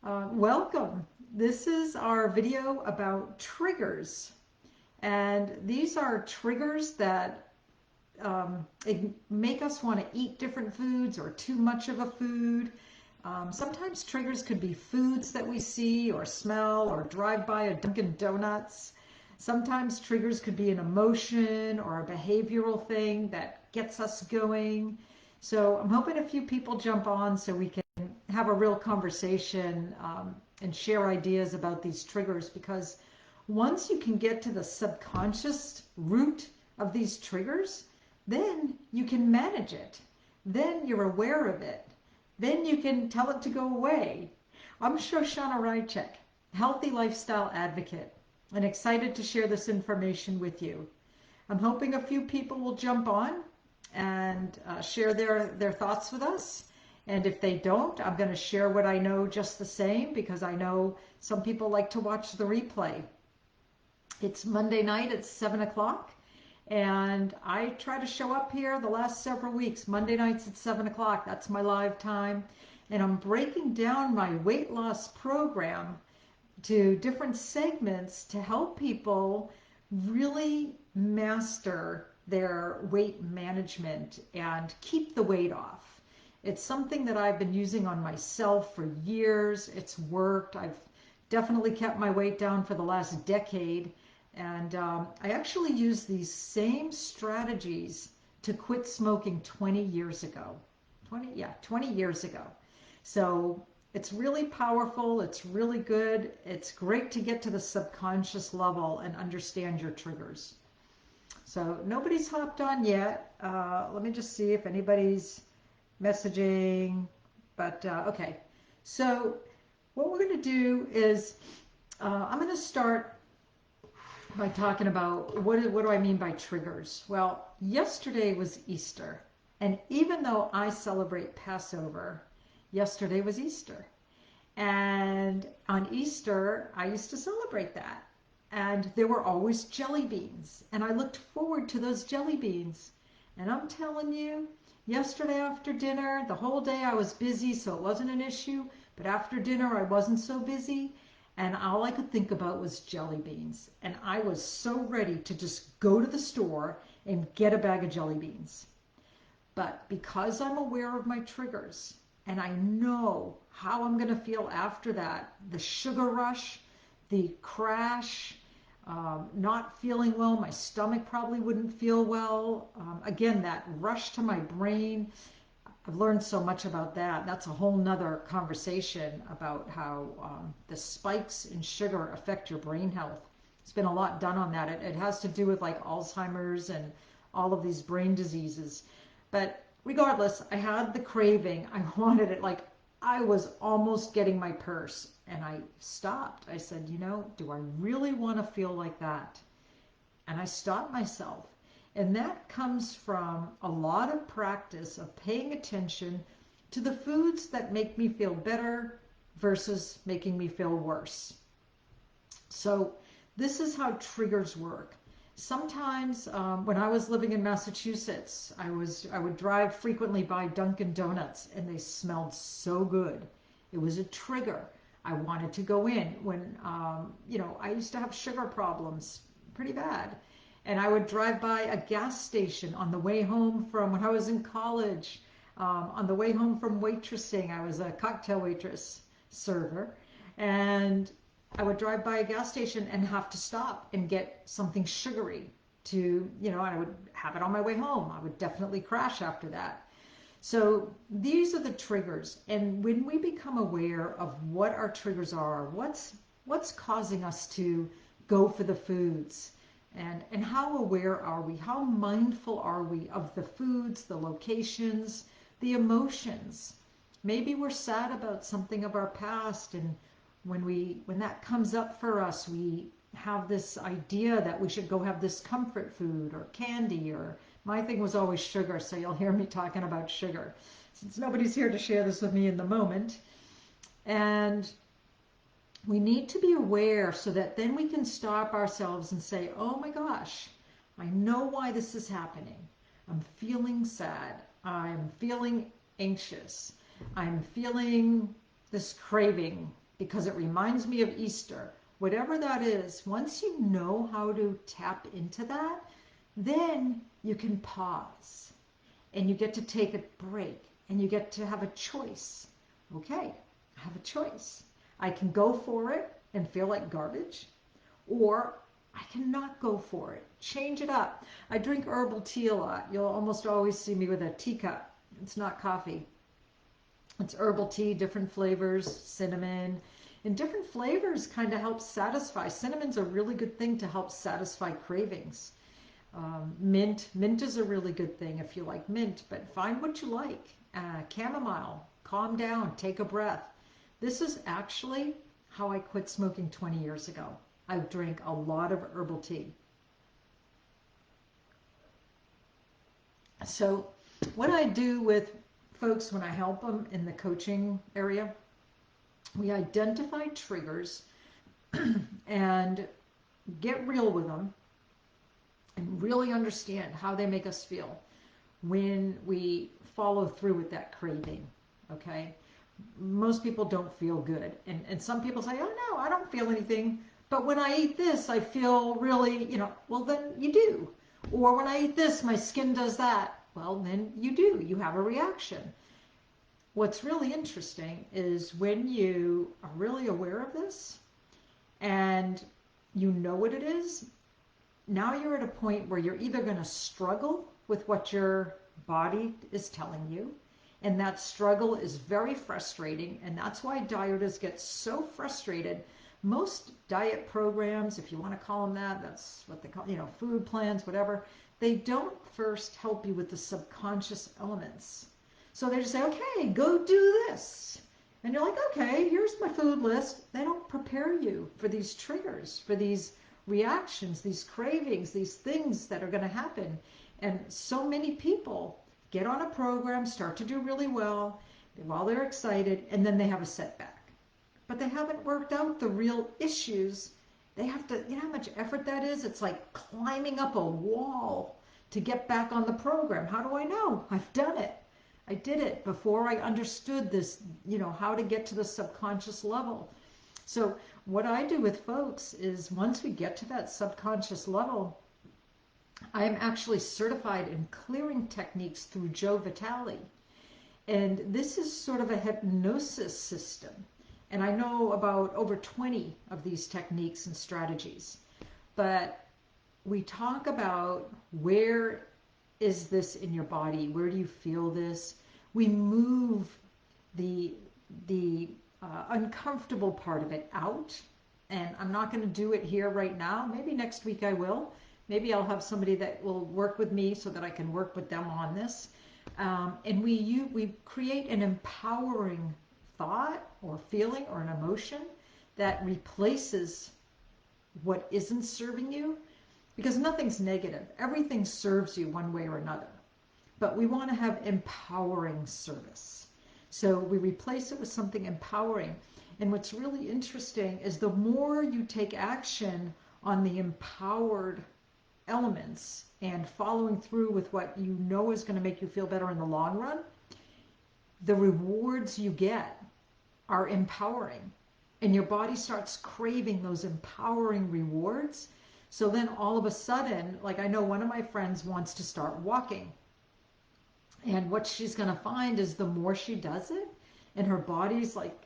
Welcome. This is our video about triggers. And these are triggers that make us want to eat different foods or too much of a food. Sometimes triggers could be foods that we see or smell or drive by a Dunkin' Donuts. Sometimes triggers could be an emotion or a behavioral thing that gets us going. So I'm hoping a few people jump on so we can have a real conversation and share ideas about these triggers, because once you can get to the subconscious root of these triggers, then you can manage it. Then you're aware of it. Then you can tell it to go away. I'm Shoshana Rychek, healthy lifestyle advocate, and excited to share this information with you. I'm hoping a few people will jump on and share their thoughts with us. And if they don't, I'm going to share what I know just the same, because I know some people like to watch the replay. It's Monday night at 7 o'clock, and I try to show up here the last several weeks, Monday nights at 7 o'clock. That's my live time. And I'm breaking down my weight loss program to different segments to help people really master their weight management and keep the weight off. It's something that I've been using on myself for years. It's worked. I've definitely kept my weight down for the last decade. And I actually used these same strategies to quit smoking 20 years ago. 20 years ago. So it's really powerful. It's really good. It's great to get to the subconscious level and understand your triggers. So nobody's hopped on yet. Let me just see if anybody's messaging, but okay. So what we're going to do is I'm going to start by talking about what do I mean by triggers. Well, yesterday was Easter, and even though I celebrate Passover, yesterday was Easter. And on Easter, I used to celebrate that. And there were always jelly beans, and I looked forward to those jelly beans. And I'm telling you, yesterday after dinner, the whole day I was busy, so it wasn't an issue. But after dinner, I wasn't so busy. And all I could think about was jelly beans. And I was so ready to just go to the store and get a bag of jelly beans. But because I'm aware of my triggers, and I know how I'm going to feel after that, the sugar rush, the crash, not feeling well, my stomach probably wouldn't feel well. Again, that rush to my brain, I've learned so much about that. That's a whole nother conversation about how the spikes in sugar affect your brain health. It's been a lot done on that. It has to do with like Alzheimer's and all of these brain diseases. But regardless, I had the craving. I wanted it. Like, I was almost getting my purse, and I stopped. I said, do I really want to feel like that? And I stopped myself. And that comes from a lot of practice of paying attention to the foods that make me feel better versus making me feel worse. So this is how triggers work. Sometimes when I was living in Massachusetts, I would drive frequently by Dunkin' Donuts, and they smelled so good. It was a trigger. I wanted to go in. When I used to have sugar problems pretty bad, and I would drive by a gas station on the way home from when I was in college. On the way home from waitressing, I was a cocktail waitress server, and I would drive by a gas station and have to stop and get something sugary to, and I would have it on my way home. I would definitely crash after that. So these are the triggers. And when we become aware of what our triggers are, what's causing us to go for the foods, and how aware are we? How mindful are we of the foods, the locations, the emotions? Maybe we're sad about something of our past, and when that comes up for us, we have this idea that we should go have this comfort food or candy, or my thing was always sugar, so you'll hear me talking about sugar since nobody's here to share this with me in the moment. And we need to be aware so that then we can stop ourselves and say, oh my gosh, I know why this is happening. I'm feeling sad. I'm feeling anxious. I'm feeling this craving because it reminds me of Easter. Whatever that is, once you know how to tap into that, then you can pause and you get to take a break and you get to have a choice. Okay, I have a choice. I can go for it and feel like garbage, or I cannot go for it. Change it up. I drink herbal tea a lot. You'll almost always see me with a teacup. It's not coffee. It's herbal tea, different flavors, cinnamon. And different flavors kind of help satisfy. Cinnamon's a really good thing to help satisfy cravings. Mint is a really good thing if you like mint, but find what you like. Chamomile, calm down, take a breath. This is actually how I quit smoking 20 years ago. I drank a lot of herbal tea. So what I do with folks when I help them in the coaching area, we identify triggers and get real with them and really understand how they make us feel when we follow through with that craving, okay? Most people don't feel good. And some people say, oh no, I don't feel anything. But when I eat this, I feel really, well then you do. Or when I eat this, my skin does that. Well, then you do. You have a reaction. What's really interesting is when you are really aware of this and you know what it is, now you're at a point where you're either going to struggle with what your body is telling you, and that struggle is very frustrating, and that's why dieters get so frustrated. Most diet programs, if you want to call them that, that's what they call, food plans, whatever, they don't first help you with the subconscious elements. So they just say, okay, go do this. And you're like, okay, here's my food list. They don't prepare you for these triggers, for these reactions, these cravings, these things that are going to happen. And so many people get on a program, start to do really well while they're excited, and then they have a setback. But they haven't worked out the real issues. They have to, you know how much effort that is? It's like climbing up a wall to get back on the program. How do I know? I've done it. I did it before I understood this, how to get to the subconscious level. So what I do with folks is once we get to that subconscious level, I am actually certified in clearing techniques through Joe Vitale. And this is sort of a hypnosis system. And I know about over 20 of these techniques and strategies. But we talk about where is this in your body? Where do you feel this? We move the uncomfortable part of it out. And I'm not going to do it here right now. Maybe next week I will. Maybe I'll have somebody that will work with me so that I can work with them on this. And we create an empowering thought or feeling or an emotion that replaces what isn't serving you, because nothing's negative. Everything serves you one way or another. But we want to have empowering service. So we replace it with something empowering. And what's really interesting is the more you take action on the empowered elements and following through with what you know is going to make you feel better in the long run, the rewards you get are empowering. And your body starts craving those empowering rewards. So then all of a sudden, like I know one of my friends wants to start walking. And what she's going to find is the more she does it, and her body's like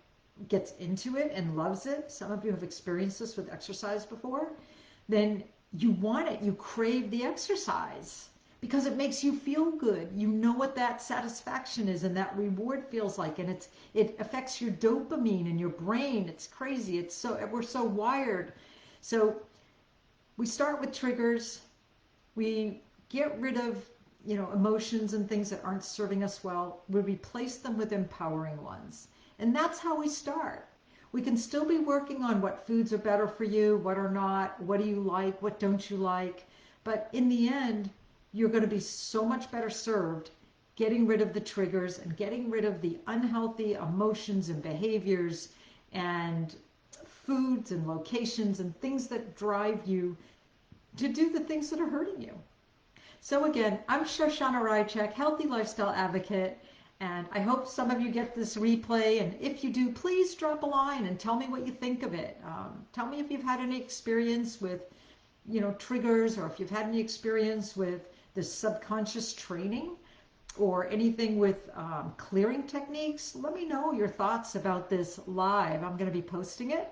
gets into it and loves it. Some of you have experienced this with exercise before. Then you want it. You crave the exercise because it makes you feel good. You know what that satisfaction is and that reward feels like. And it affects your dopamine in your brain. It's crazy. We're so wired. So we start with triggers. We get rid of emotions and things that aren't serving us well. We replace them with empowering ones. And that's how we start. We can still be working on what foods are better for you, what are not, what do you like, what don't you like. But in the end, you're going to be so much better served getting rid of the triggers and getting rid of the unhealthy emotions and behaviors and foods and locations and things that drive you to do the things that are hurting you. So again, I'm Shoshana Rychek, Healthy Lifestyle Advocate, And I hope some of you get this replay. And if you do, please drop a line and tell me what you think of it. Tell me if you've had any experience with, triggers, or if you've had any experience with this subconscious training or anything with clearing techniques. Let me know your thoughts about this live. I'm going to be posting it.